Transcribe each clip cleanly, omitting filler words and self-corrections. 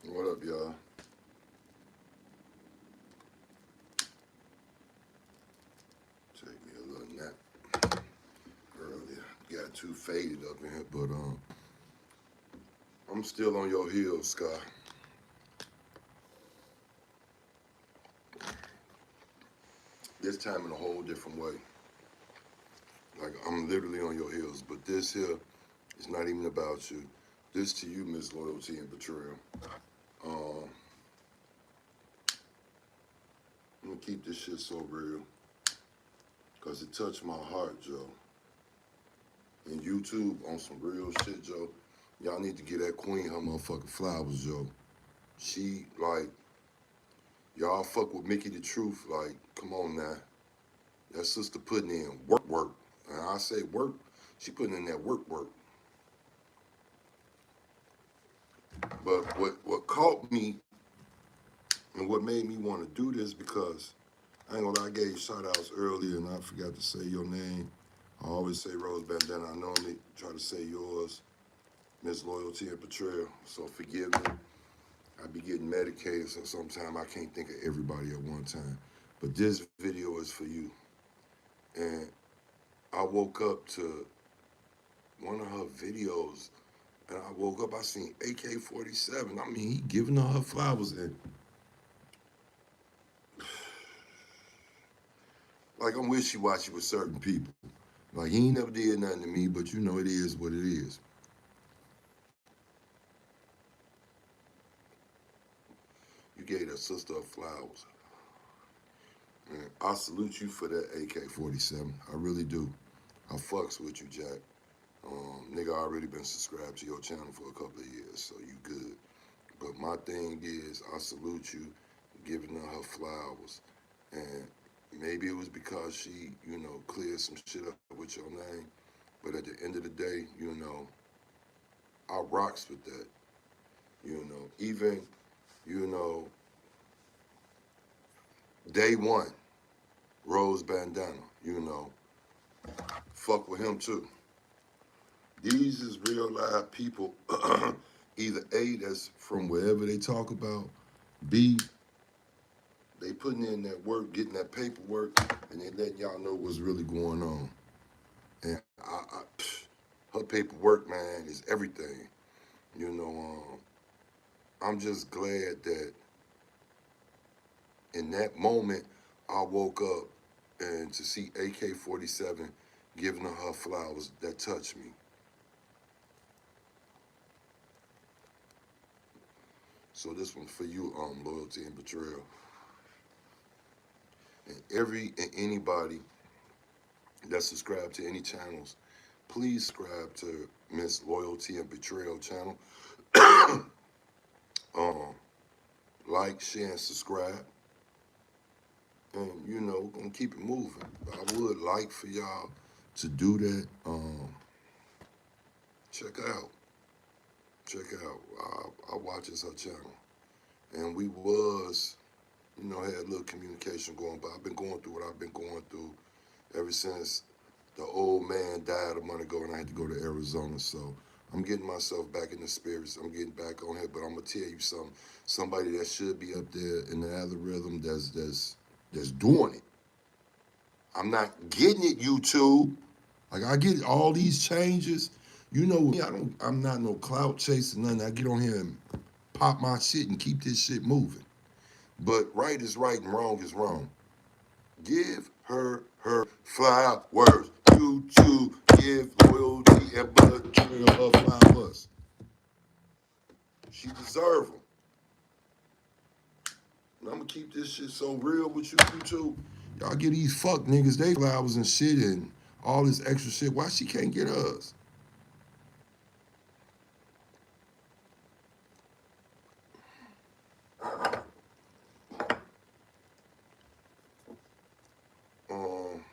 What up, y'all? Take me a little nap earlier. Got too faded up in here, but I'm still on your heels, Scott. This time in a whole different way. Like I'm literally on your heels, but this here is not even about you. This to you, Miss Loyalty and Betrayal. Um, I'm gonna keep this shit so real, cause it touched my heart, Joe. And YouTube on some real shit, Joe. Y'all need to get that queen her motherfucking flowers, Joe. She like y'all fuck with Mickey the Truth. Like, come on now. That sister putting in work. And I say work, she putting in that work. But what caught me and what made me want to do this, because I ain't gonna lie, I gave shout outs earlier and I forgot to say your name. I always say Rose Bandana. I normally try to say yours, Miss Loyalty and Betrayal. So forgive me. I be getting medicated, so sometimes I can't think of everybody at one time. But this video is for you. And I woke up to one of her videos, and I woke up, I seen AK-47. I mean, he giving her flowers, and like I'm wishy-washy with certain people. Like he ain't never did nothing to me, but you know it is what it is. You gave that sister flowers. And I salute you for that AK-47. I really do. I fucks with you, Jack. Nigga, I already been subscribed to your channel for a couple of years, so you good. But my thing is, I salute you, giving her flowers. And maybe it was because she, cleared some shit up with your name. But at the end of the day, I rocks with that. Even, you know, day one, Rose Bandana, fuck with him too. These is real live people, either A, that's from wherever they talk about, B, they putting in that work, getting that paperwork, and they letting y'all know what's really going on. And her paperwork, man, is everything. You know, I'm just glad that in that moment, I woke up and to see AK-47 giving her flowers, that touched me. So this one's for you, Loyalty and Betrayal. And anybody that subscribe to any channels, please subscribe to Miss Loyalty and Betrayal channel. um, like, share, and subscribe. And, gonna keep it moving. But I would like for y'all to do that. Check out. Check out. I watches her channel. And we was, had a little communication going, but I've been going through what I've been going through ever since the old man died a month ago and I had to go to Arizona. So I'm getting myself back in the spirits. I'm getting back on here, but I'm gonna tell you something. Somebody that should be up there in the algorithm that's doing it. I'm not getting it, YouTube. Like I get all these changes. You know me, I'm not no clout chasing nothing. I get on here and pop my shit and keep this shit moving. But right is right and wrong is wrong. Give her flowers. You too. Give Loyalty and Betrayal her flowers. She deserve them. And I'm gonna keep this shit so real with you too. Y'all get these fuck niggas they flowers and shit and all this extra shit. Why she can't get us? Um,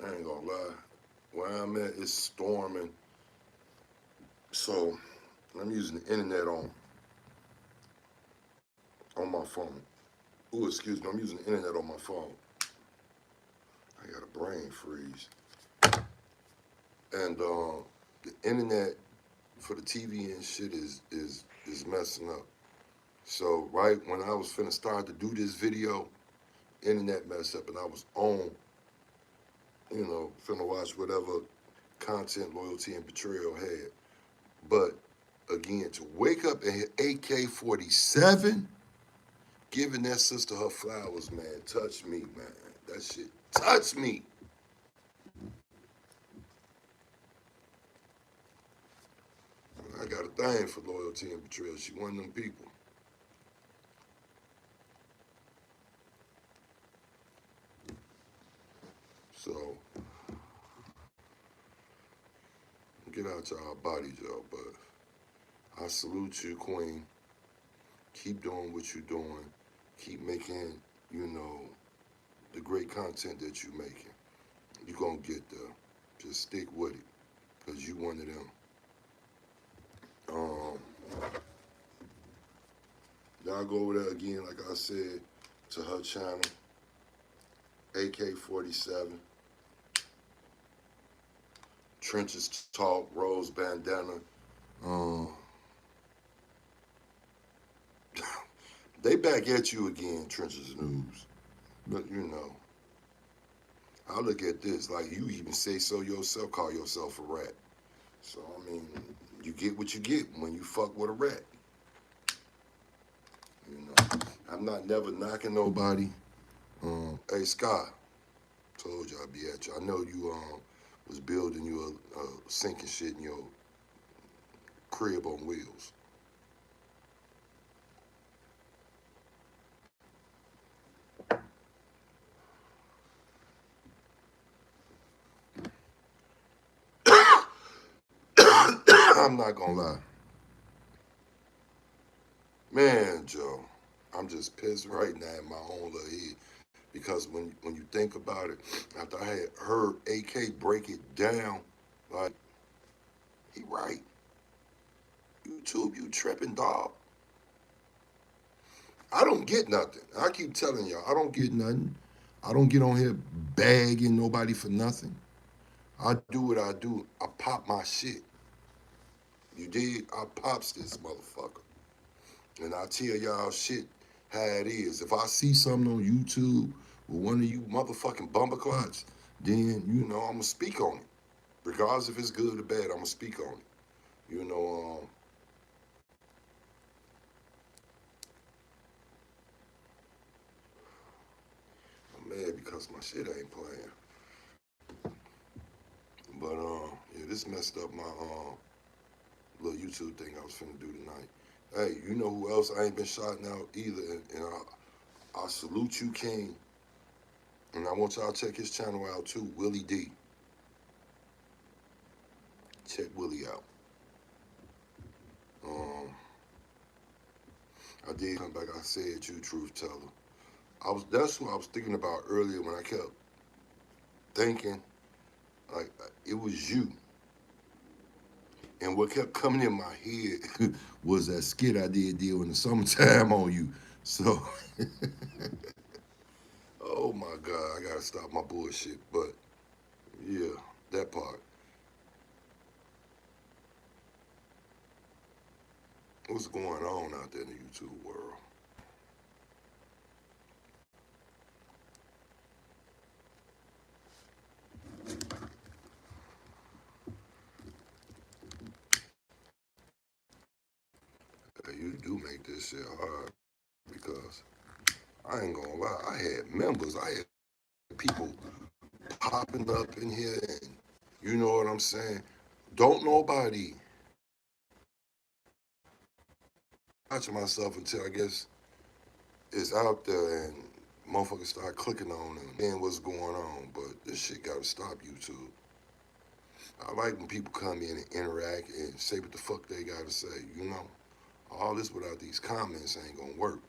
I ain't gonna lie. Where I'm at, it's storming. So I'm using the internet on my phone. Ooh, excuse me, I'm using the internet on my phone. I got a brain freeze. And the internet for the TV and shit is messing up. So right when I was finna start to do this video, internet messed up and I was on, finna watch whatever content Loyalty and Betrayal had. But again, to wake up and hit AK-47, giving that sister her flowers, man, touched me, man. That shit touched me. I got a thing for Loyalty and Betrayal. She one of them people. So, get out y'all bodies, y'all. But I salute you, Queen. Keep doing what you're doing. Keep making, the great content that you're making. You're going to get there. Just stick with it, because you one of them. Y'all go over there again, like I said, to her channel, AK-47. Trenches Talk, Rose Bandana. They back at you again, Trenches News. But, I look at this, like you even say so yourself, call yourself a rat. So, I mean, you get what you get when you fuck with a rat. I'm not never knocking nobody. Hey, Scott, told you I'd be at you. I know you was building you a sinking shit in your crib on wheels. I'm not gonna lie. Man, Joe, I'm just pissed right now in my own little head. Because when you think about it, after I had heard AK break it down, like, he right. YouTube, you tripping, dog. I don't get nothing. I keep telling y'all, I don't get nothing. I don't get on here begging nobody for nothing. I do what I do. I pop my shit. You dig? I pops this motherfucker. And I tell y'all shit how it is. If I see something on YouTube with one of you motherfucking bumperclots, then, I'm going to speak on it. Regardless if it's good or bad, I'm going to speak on it. I'm mad because my shit ain't playing. But, yeah, this messed up my little YouTube thing I was finna do tonight. Hey, you know who else I ain't been shouting out either? And I salute you, King. And I want y'all to check his channel out too, Willie D. Check Willie out. I did come back. I said you truth teller. That's who I was thinking about earlier when I kept thinking like it was you. And what kept coming in my head was that skit I did deal in the summertime on you. So, oh my God, I gotta stop my bullshit. But yeah, that part. What's going on out there in the YouTube world? You do make this shit hard because I ain't gonna lie, I had members, I had people popping up in here and you know what I'm saying? Don't nobody watch myself until I guess it's out there and motherfuckers start clicking on it and then what's going on. But this shit gotta stop YouTube. I like when people come in and interact and say what the fuck they gotta say, All this without these comments ain't gonna work.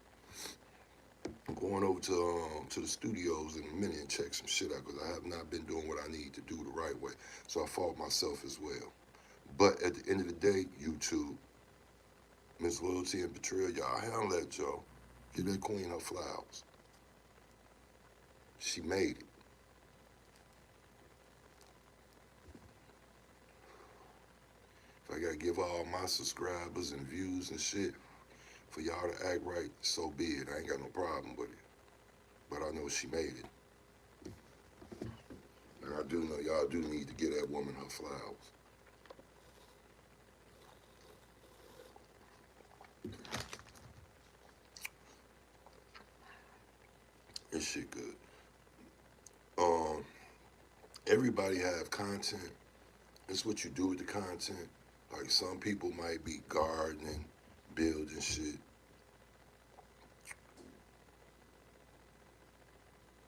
I'm going over to the studios in a minute and check some shit out because I have not been doing what I need to do the right way. So I fault myself as well. But at the end of the day, YouTube, Miss Loyalty and Betrayal, y'all handle that, Joe. Give that queen her flowers. She made it. I gotta give all my subscribers and views and shit for y'all to act right, so be it. I ain't got no problem with it. But I know she made it. And I do know y'all do need to give that woman her flowers. This shit good. Um, Everybody have content. It's what you do with the content. Like some people might be gardening, building shit,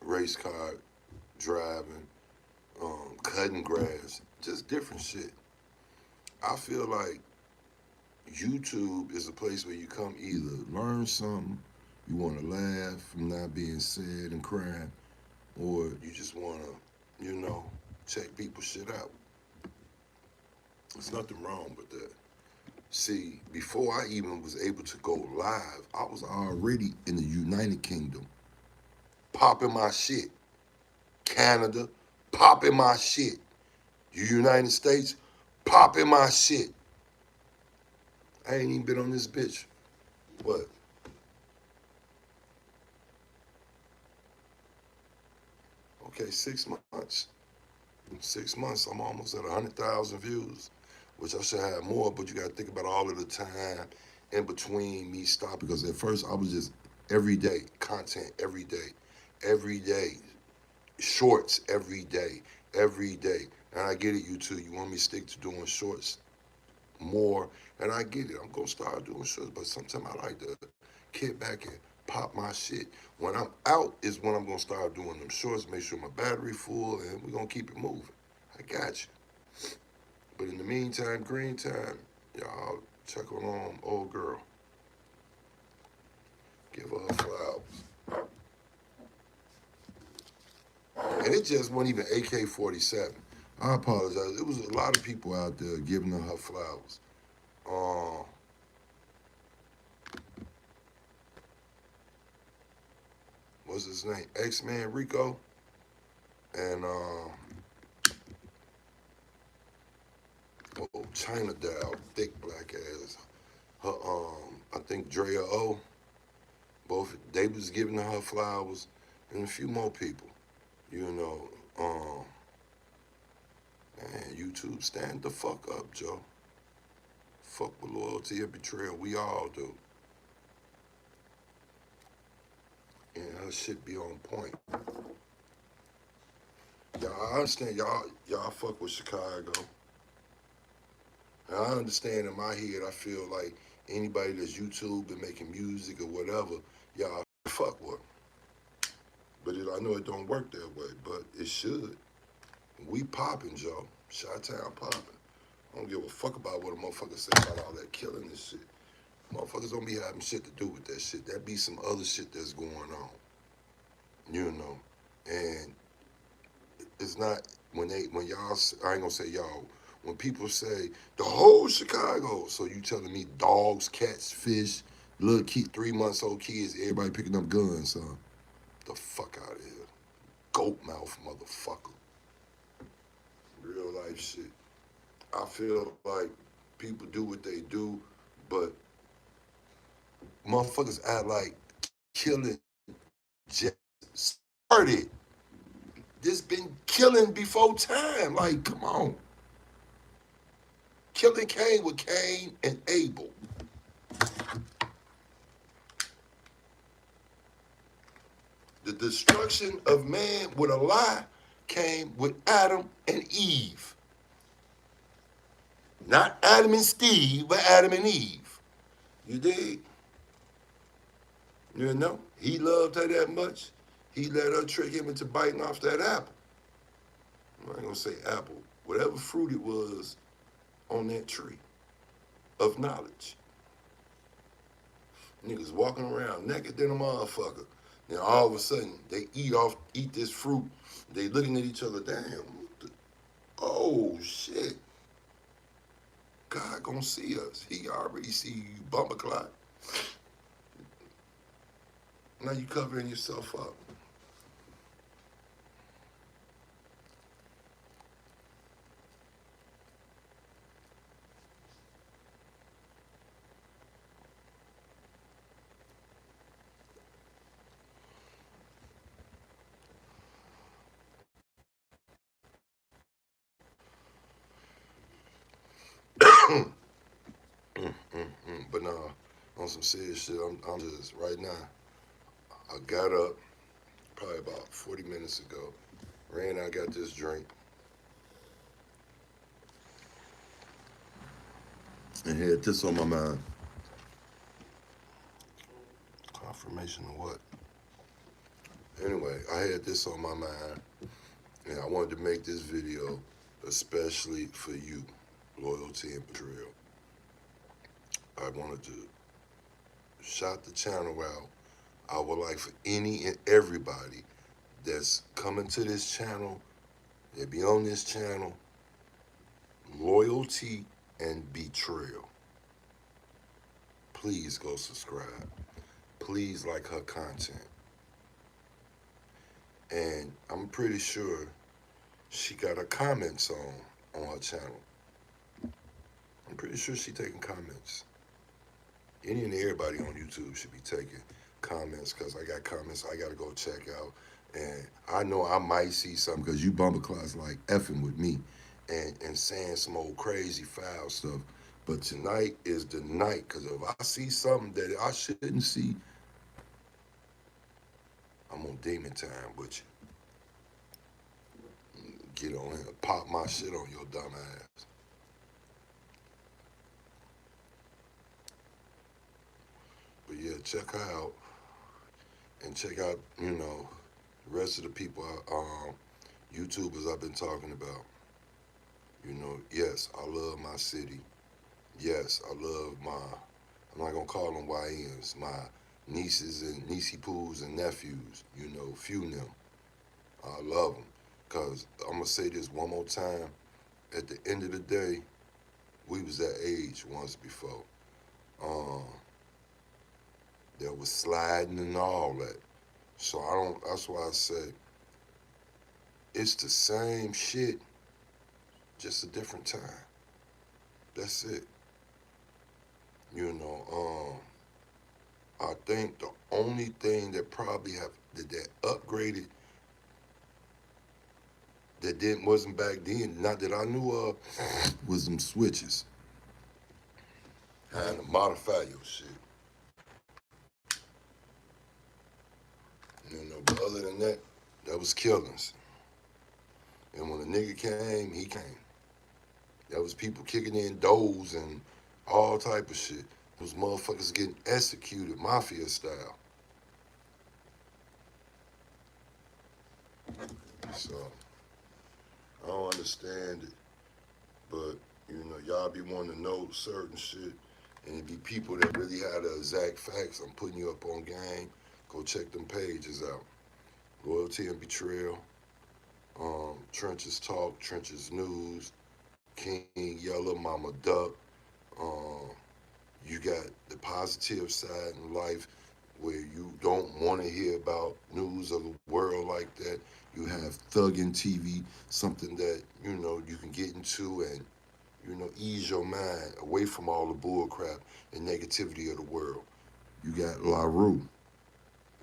race car driving, cutting grass, just different shit. I feel like YouTube is a place where you come either learn something, you want to laugh from not being sad and crying, or you just want to, check people's shit out. There's nothing wrong with that. See, before I even was able to go live, I was already in the United Kingdom, popping my shit. Canada, popping my shit. United States, popping my shit. I ain't even been on this bitch. What? Okay, 6 months. 6 months, I'm almost at 100,000 views, which I should have more, but you gotta think about all of the time in between me stopping, because at first I was just every day, content every day, shorts every day. And I get it, you too. You want me to stick to doing shorts more, and I get it. I'm gonna start doing shorts, but sometimes I like to kick back and pop my shit. When I'm out is when I'm gonna start doing them shorts, make sure my battery full, and we're gonna keep it moving. I got you. But in the meantime, green time, y'all check on old girl. Give her her flowers. And it just wasn't even AK-47. I apologize. It was a lot of people out there giving her flowers. What's his name? X-Man Rico. And China Dow, thick black ass. Her I think Drea O. Both they was giving her flowers, and a few more people. You know, man, YouTube, stand the fuck up, Joe. Fuck with loyalty and betrayal. We all do. And her shit be on point. Y'all, I understand y'all fuck with Chicago. And I understand in my head, I feel like anybody that's YouTube and making music or whatever, y'all fuck with. But I know it don't work that way, but it should. We popping, Joe. Chi-Town popping. I don't give a fuck about what a motherfucker say about all that killing and shit. Motherfuckers don't be having shit to do with that shit. That be some other shit that's going on. You know. And it's not, when y'all, I ain't gonna say y'all, when people say, the whole Chicago, so you telling me dogs, cats, fish, little kid, 3-month-old kids, everybody picking up guns, huh? The fuck out of here. Goat mouth motherfucker. Real life shit. I feel like people do what they do, but motherfuckers act like killing just started. This been killing before time. Like, come on. Killing came with Cain and Abel. The destruction of man with a lie came with Adam and Eve. Not Adam and Steve, but Adam and Eve. You dig? You know? He loved her that much. He let her trick him into biting off that apple. I ain't gonna say apple. Whatever fruit it was on that tree of knowledge. Niggas walking around naked than a motherfucker. Then all of a sudden, they eat this fruit. They looking at each other, damn, oh shit. God gonna see us. He already see you, bumper clock. Now you covering yourself up. But nah, on some serious shit, I'm just, right now, I got up probably about 40 minutes ago, ran out, got this drink, and had this on my mind. Confirmation of what? Anyway, I had this on my mind, and I wanted to make this video especially for you, loyalty and betrayal. I wanted to shout the channel out. I would like for any and everybody that's coming to this channel, that be on this channel, loyalty and betrayal. Please go subscribe. Please like her content. And I'm pretty sure she got her comments on her channel. I'm pretty sure she taking comments. Any and everybody on YouTube should be taking comments, because I got comments I got to go check out. And I know I might see something, because you bumper clocks like effing with me and saying some old crazy foul stuff. But tonight is the night, because if I see something that I shouldn't see, I'm on demon time with you. Get on here, pop my shit on your dumb ass. But yeah, check her out. And check out, the rest of the people, YouTubers I've been talking about. Yes, I love my city. Yes, I love I'm not gonna call them YNs, my nieces and niecey poos and nephews, few them. I love them. Because I'm gonna say this one more time. At the end of the day, we was that age once before. There was sliding and all that. So that's why I say, it's the same shit, just a different time. That's it. I think the only thing that probably that upgraded that wasn't back then, not that I knew of, was them switches. Had to modify your shit. But other than that, that was killings. And when a nigga came, he came. That was people kicking in doors and all type of shit. Those motherfuckers getting executed, mafia style. So, I don't understand it. But, y'all be wanting to know certain shit. And it be people that really have the exact facts. I'm putting you up on game. Go check them pages out. Loyalty and Betrayal. Trenches Talk, Trenches News, King Yellow, Mama Duck. You got the positive side in life where you don't want to hear about news of the world like that. You have Thuggin' TV, something that, you can get into and, ease your mind away from all the bull crap and negativity of the world. You got La Rue.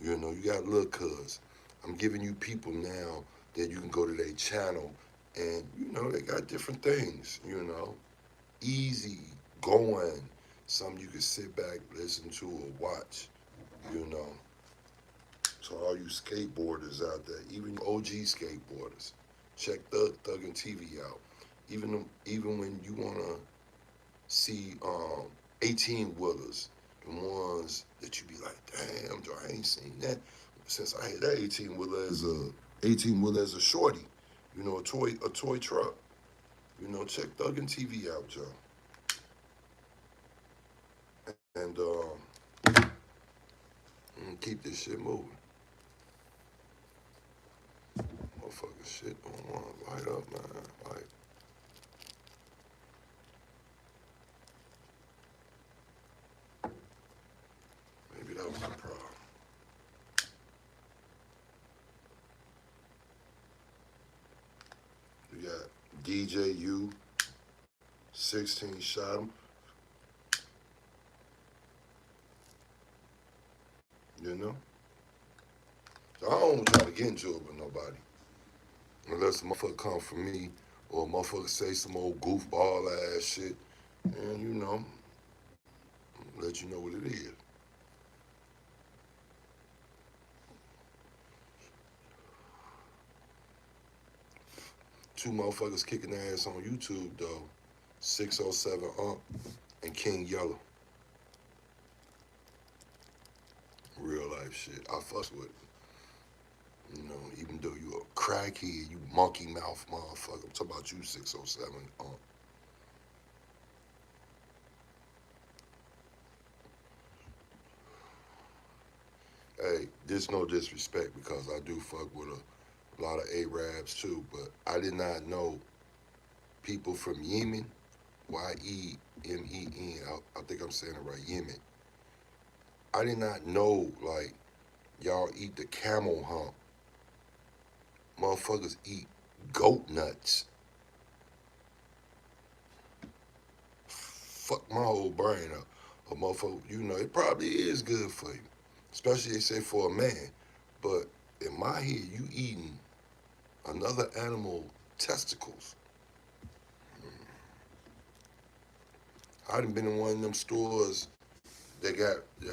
You got Lil Cuz. I'm giving you people now that you can go to their channel and, they got different things, easy going, something you can sit back, listen to, or watch, So all you skateboarders out there, even OG skateboarders, check Thuggin' TV out. Even when you want to see 18-wheelers, the ones that you be like, damn, Joe, I ain't seen that since I had that 18-wheeler as a shorty, a toy truck. Check Thuggin' TV out, Joe. And keep this shit moving. Motherfucker shit don't want to light up, man. Like, maybe that was the problem. You got DJ U, 16 shot him. So I don't try to get into it with nobody. Unless a motherfucker come for me or a motherfucker say some old goofball ass shit. and, you know, let you know what it is. Two motherfuckers kicking their ass on YouTube, though. 607 and King Yellow. Real life shit. I fuss with it. You know, even though you a crackhead, you monkey mouth motherfucker. I'm talking about you, 607. Hey, this no disrespect because I do fuck with a lot of Arabs too, but I did not know people from Yemen, Yemen. I think I'm saying it right, Yemen. I did not know like y'all eat the camel hump. Motherfuckers eat goat nuts. Fuck my whole brain up. A motherfucker, you know, it probably is good for you, especially they say for a man. But in my head, you eating another animal testicles. I done been in one of them stores that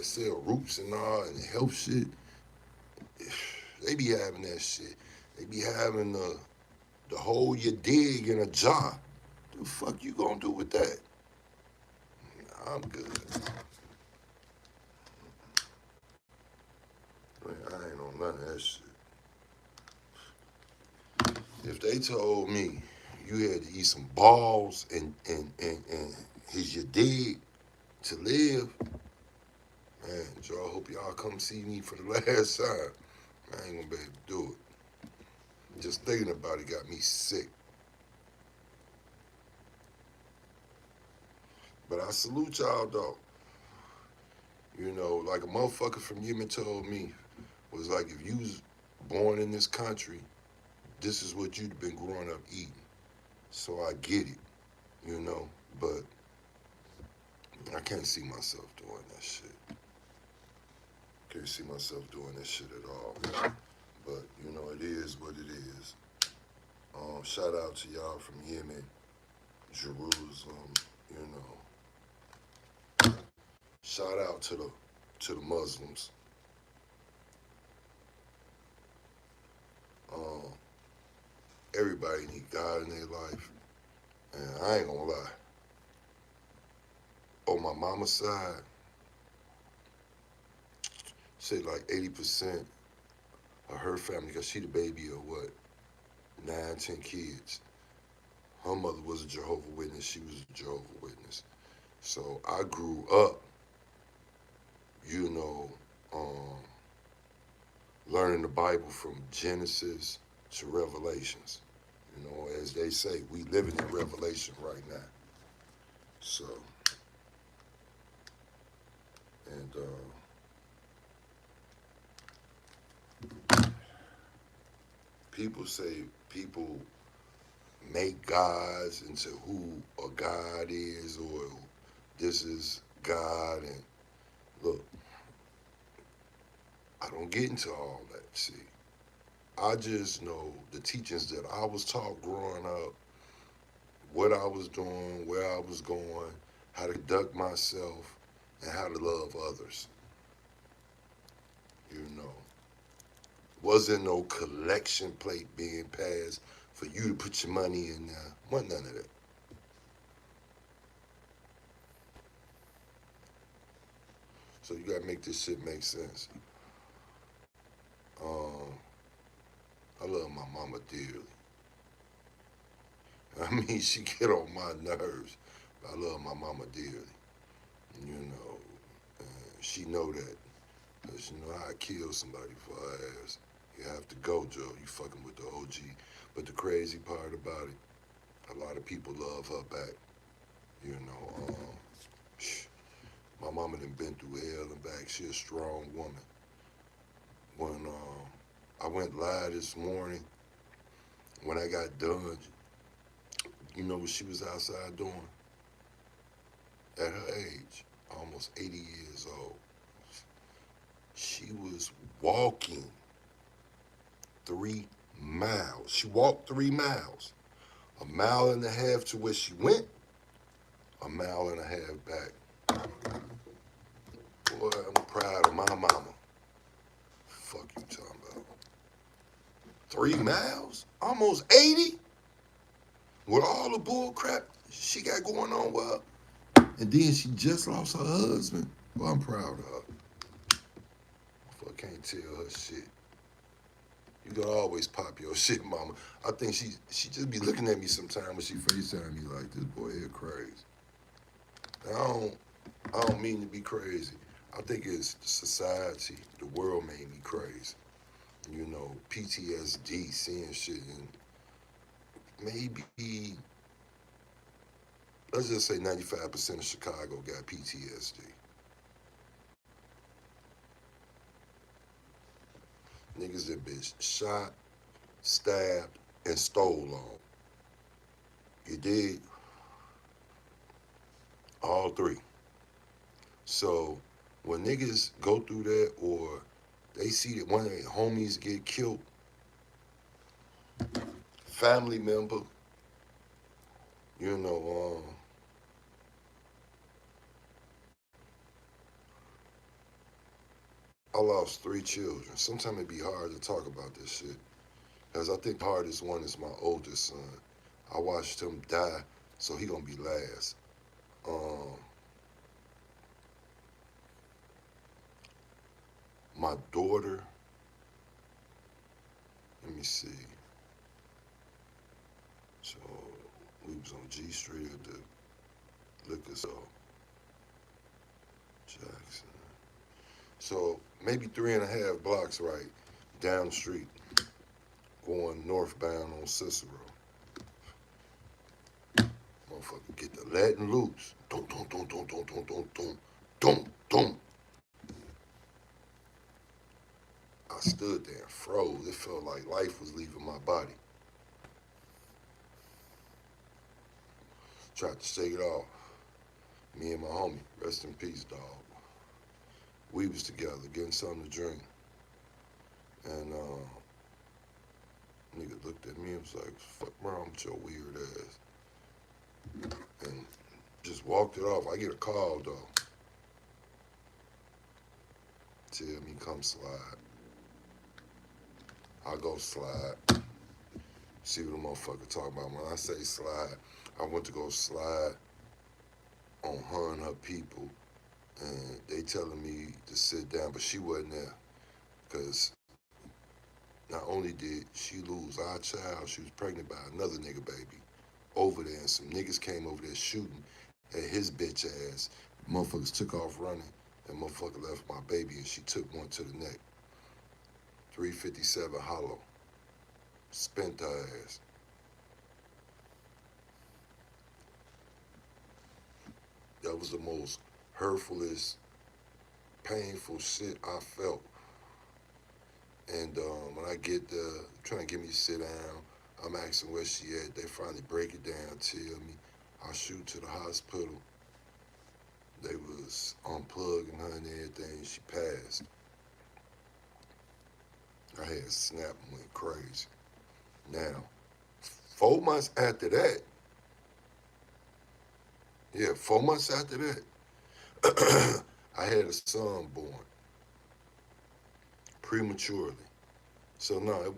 sell roots and all and health shit. They be having that shit. They be having the hole you dig in a jar. The fuck you gonna do with that? Nah, I'm good. Man, I ain't on none of that shit. If they told me you had to eat some balls and here's your dig to live, man, y'all hope y'all come see me for the last time. I ain't gonna be able to do it. Just thinking about it got me sick. But I salute y'all though. You know, like a motherfucker from Yemen told me, was like if you was born in this country, this is what you'd been growing up eating. So I get it, you know, but I can't see myself doing that shit. Can't see myself doing that shit at all. But, you know, it is what it is. Shout out to y'all from Yemen, Jerusalem, you know. Shout out to the Muslims. Um, Everybody need God in their life. And I ain't gonna lie. On my mama's side, say like 80% of her family, because she the baby of what, 9, 10 kids. Her mother was a Jehovah Witness. She was a Jehovah Witness. So I grew up, you know, learning the Bible from Genesis to Revelations. You know, as they say, we living in Revelation right now. So, and people say people make gods into who a God is, or this is God. And look, I don't get into all that. See, I just know the teachings that I was taught growing up, what I was doing, where I was going, how to conduct myself, and how to love others. You know, wasn't no collection plate being passed for you to put your money in there. Wasn't none of that. So you gotta make this shit make sense. Um, I love my mama dearly. I mean, she get on my nerves, but I love my mama dearly. You know, she know that. Cause you know I kill somebody for her ass. You have to go, Joe. You fucking with the OG. But the crazy part about it, a lot of people love her back. You know, my mama done been through hell and back. She a strong woman. When I went live this morning, when I got done, you know what she was outside doing? At her age, almost 80 years old, she was walking 3 miles. She walked 3 miles, a mile and a half to where she went, a mile and a half back. Boy, I'm proud of my mama. Fuck you talking about? 3 miles? Almost 80? With all the bull crap she got going on with her. And then she just lost her husband. Well, I'm proud of her. Fuck, can't tell her shit. You gotta always pop your shit, mama. I think she just be looking at me sometime when she FaceTime me like, this boy here crazy. And I don't mean to be crazy. I think it's the society, the world made me crazy. You know, PTSD, seeing shit, and maybe, let's just say 95% of Chicago got PTSD. Niggas that been shot, stabbed, and stole on. You dig? All three. So when niggas go through that or they see that one of their homies get killed, family member, you know, I lost 3 children. Sometimes it be hard to talk about this shit. Because I think the hardest one is my oldest son. I watched him die, so he gonna be last. Um, my daughter, let me see. So we was on G Street at the liquor store, Jackson. So maybe 3.5 blocks right down the street, going northbound on Cicero. Motherfucker get the letting loose. Don't, don't, don't, don't, don't, don't, don't, don't, don't, don't. I stood there and froze. It felt like life was leaving my body. Tried to shake it off. Me and my homie, rest in peace, dog. We was together getting something to drink. And nigga looked at me and was like, fuck wrong with your weird ass. And just walked it off. I get a call, though. Tell me come slide. I go slide. See what the motherfucker talking about. When I say slide, I went to go slide on her and her people. And they telling me to sit down, but she wasn't there. Because not only did she lose our child, she was pregnant by another nigga baby over there. And some niggas came over there shooting at his bitch ass. Motherfuckers took off running. And motherfucker left my baby and she took one to the neck. 357 hollow. Spent her ass. That was the most hurtfulest, painful shit I felt. And when I get there, trying to get me to sit down, I'm asking where she at. They finally break it down, tell me. I shoot to the hospital. They was unplugging her and everything. She passed. I had snap and went crazy. Now, 4 months after that, 4 months after that, I had a son born prematurely. So no,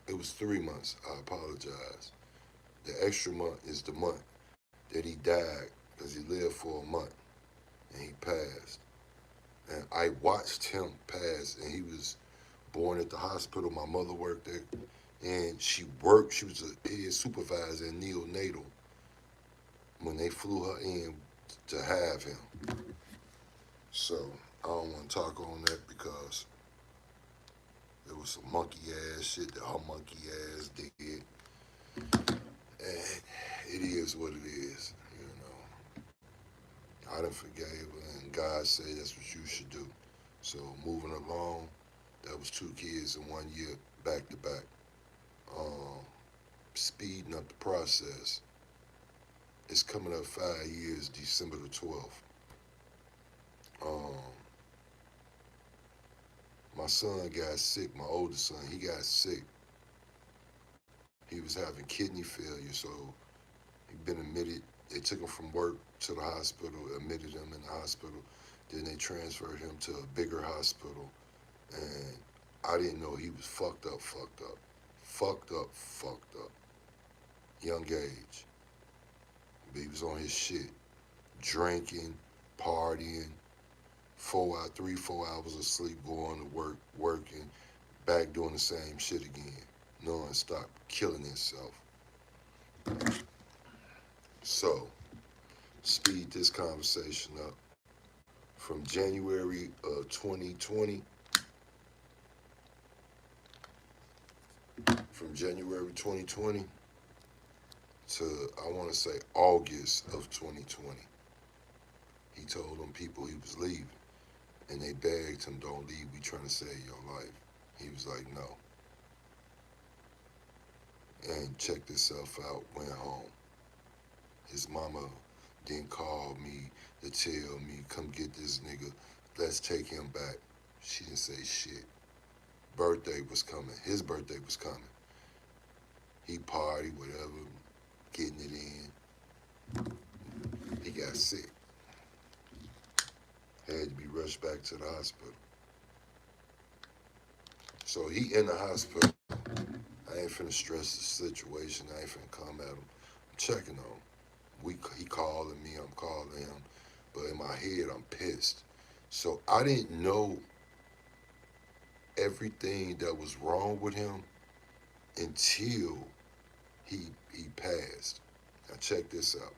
it was 3 months. I apologize. The extra month is the month that he died because he lived for a month and he passed. And I watched him pass, and he was born at the hospital. My mother worked there, and she worked. She was a head supervisor in neonatal when they flew her in to have him. So I don't want to talk on that because it was some monkey ass shit that her monkey ass did. And it is what it is, you know. I done forgave her, and God said that's what you should do. So moving along, that was 2 kids in 1 year, back to back. Speeding up the process. It's coming up 5 years, December the 12th. My son got sick, my oldest son, he got sick. He was having kidney failure, so He'd been admitted. They took him from work to the hospital, admitted him in the hospital. Then they transferred him to a bigger hospital. And I didn't know he was fucked up, fucked up. Fucked up, fucked up. Young age. But he was on his shit. Drinking, partying, 3, 4 hours of sleep, going to work, working, back doing the same shit again. Non-stop, killing himself. So, speed this conversation up. From January of 2020, to, I want to say, August of 2020, he told them people he was leaving. And they begged him, don't leave, we trying to save your life. He was like, no. And checked himself out, went home. His mama didn't call me to tell me, come get this nigga, let's take him back. She didn't say shit. Birthday was coming. His birthday was coming. He partied, whatever, getting it in. He got sick. Had to be rushed back to the hospital. So he in the hospital. I ain't finna stress the situation. I ain't finna come at him. I'm checking on him. He calling me, I'm calling him. But in my head, I'm pissed. So I didn't know everything that was wrong with him until he passed. Now check this out.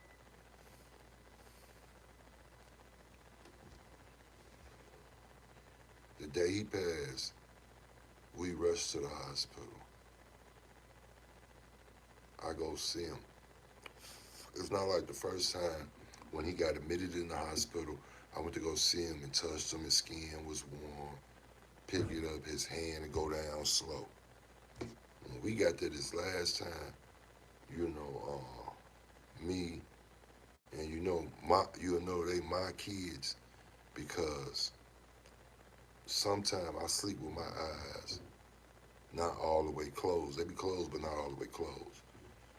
The day he passed, we rushed to the hospital. I go see him. It's not like the first time when he got admitted in the hospital. I went to go see him and touched him. His skin was warm. Pick it up, his hand, and go down slow. When we got there this last time, me and you'll know they my kids because sometimes I sleep with my eyes not all the way closed. They be closed, but not all the way closed.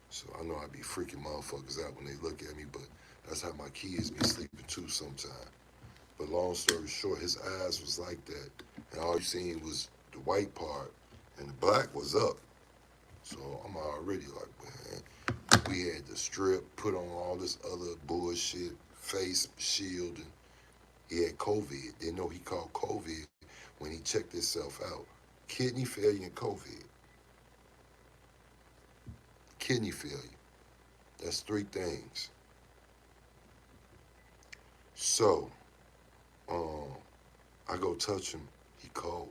So I know I be freaking motherfuckers out when they look at me, but that's how my kids be sleeping too sometimes. But long story short, his eyes was like that, and all you seen was the white part, and the black was up. So I'm already like, man, we had the strip, put on all this other bullshit, face shield, and he had COVID. Didn't know he caught COVID when he checked himself out. Kidney failure and COVID. Kidney failure. That's 3 things. So, I go touch him. He cold.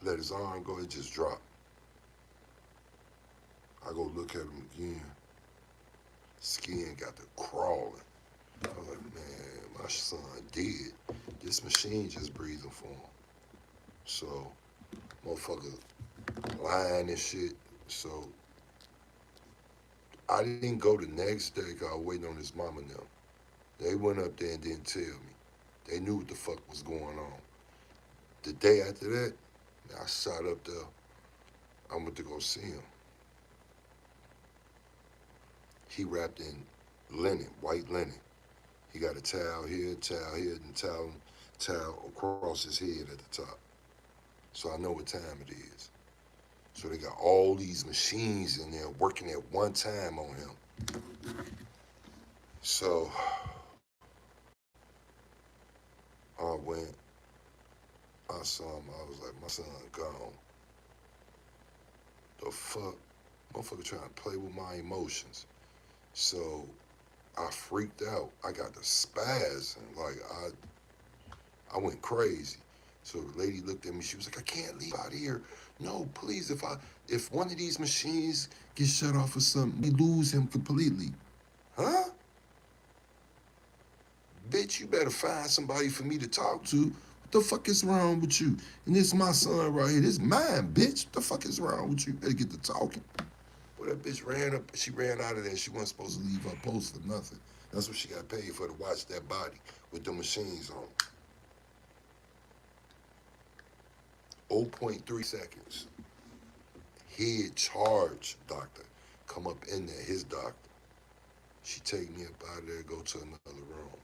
Let his arm go. It just dropped. I go look at him again. Skin got to crawling. I was like, man, my son dead. This machine just breathing for him. So, motherfucker lying and shit. So, I didn't go the next day because I was waiting on his mama now. They went up there and didn't tell me. They knew what the fuck was going on. The day after that, I shot up there. I went to go see him. He wrapped in linen, white linen. He got a towel here, and towel across his head at the top. So I know what time it is. So they got all these machines in there working at one time on him. So I went, I saw him, I was like, my son gone. The fuck? Motherfucker trying to play with my emotions. So I freaked out. I got the spaz, and like I went crazy. So the lady looked at me, she was like, I can't leave out here. No, please, if one of these machines gets shut off or something, we lose him completely. Huh? Bitch, you better find somebody for me to talk to. What the fuck is wrong with you? And this is my son right here. This is mine, bitch. What the fuck is wrong with you? Better get to talking. Well, that bitch ran up. She ran out of there. She wasn't supposed to leave her post for nothing. That's what she got paid for, to watch that body with the machines on. 0.3 seconds. Head charge, doctor. come up in there, his doctor. She take me up out of there, go to another room.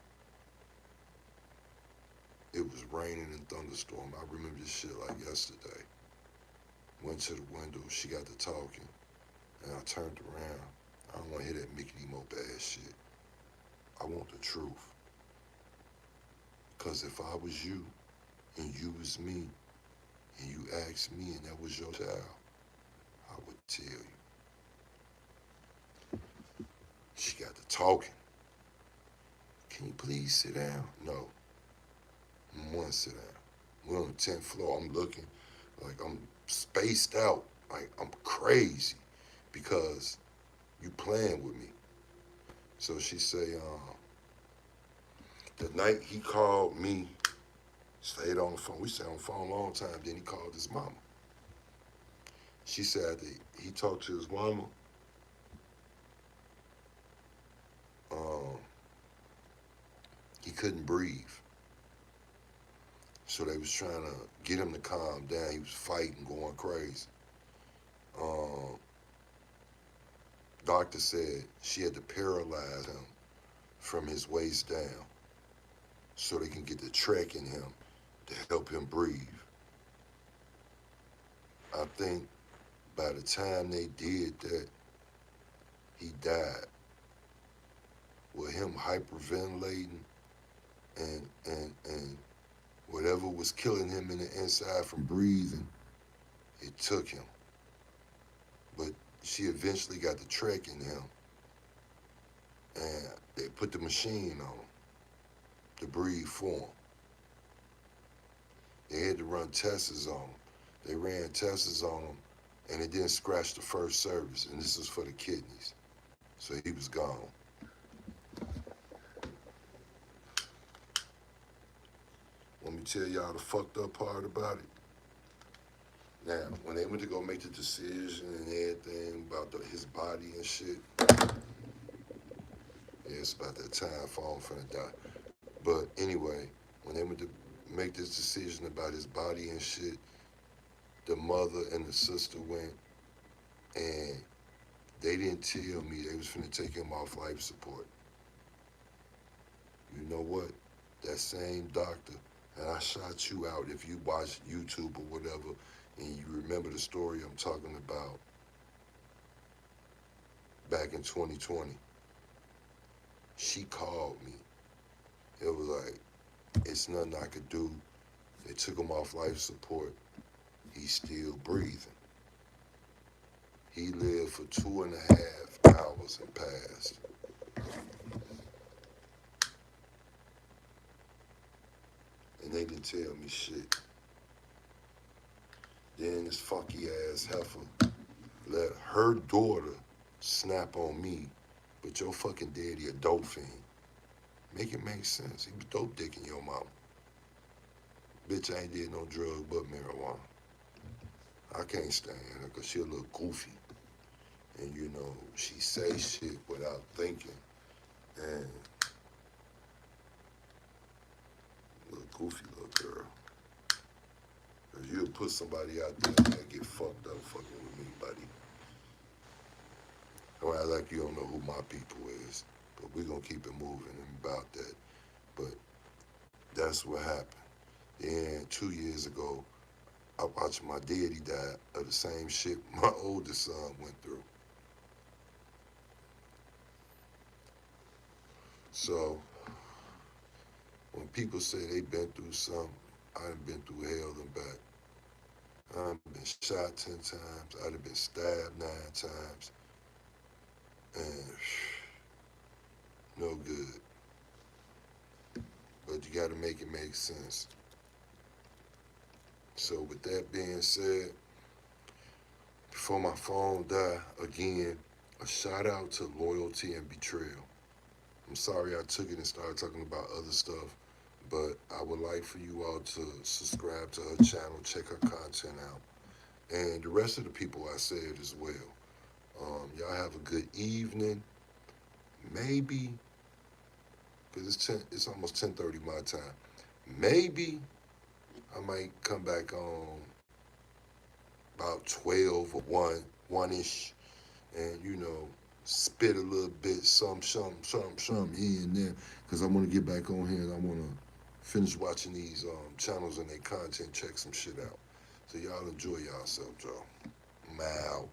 It was raining and thunderstorm. I remember this shit like yesterday. Went to the window, she got to talking, and I turned around. I don't want to hear that Mickey Mo bad shit. I want the truth. Because if I was you, and you was me, and you asked me, and that was your child, I would tell you. She got to talking. Can you please sit down? No. I want to sit down. We're on the 10th floor. I'm looking like I'm spaced out, like I'm crazy because you playing with me. So she say, the night he called me, stayed on the phone. We stayed on the phone a long time. Then he called his mama. She said that he talked to his mama. He couldn't breathe. So they was trying to get him to calm down. He was fighting, going crazy. Doctor said she had to paralyze him from his waist down so they can get the trach in him to help him breathe. I think by the time they did that, he died. With him hyperventilating and whatever was killing him in the inside from breathing, it took him. But she eventually got the trach in him, and they put the machine on him to breathe for him. They had to run tests on him. They ran tests on him, and it didn't scratch the first service, and this was for the kidneys. So he was gone. Let me tell y'all the fucked up part about it. Now, when they went to go make the decision and everything about his body and shit, yeah, it's about that time for him finna die. But anyway, when they went to make this decision about his body and shit, the mother and the sister went, and they didn't tell me they was finna take him off life support. You know what? That same doctor, and I shot you out if you watch YouTube or whatever, and you remember the story I'm talking about back in 2020. She called me. It was like, it's nothing I could do. They took him off life support. He's still breathing. He lived for 2.5 hours and passed. And they didn't tell me shit. Then this funky ass heifer let her daughter snap on me, but your fucking daddy a dope fiend. Make it make sense. He was dope dicking your mama. Bitch, I ain't did no drug but marijuana. I can't stand her because she a little goofy. And you know, she say shit without thinking. And little goofy little girl. Cause you'll put somebody out there that get fucked up fucking with me, buddy. Don't act like you don't know who my people is. But we're gonna keep it moving about that. But that's what happened. Then 2 years ago, I watched my daddy die of the same shit my oldest son went through. So when people say they been through something, I done been through hell and back. I've been shot 10 times. I done been stabbed 9 times. And no good. But you gotta make it make sense. So with that being said, before my phone die, again, a shout out to loyalty and betrayal. I'm sorry I took it and started talking about other stuff, but I would like for you all to subscribe to her channel, check her content out, and the rest of the people I said as well. Y'all have a good evening. Maybe, because it's almost 10:30 my time. Maybe I might come back on about 12 or 1-ish and spit a little bit, some here and there, because I want to get back on here and I want to finish watching these channels and their content, check some shit out. So y'all enjoy yourselves, y'all. I'm out.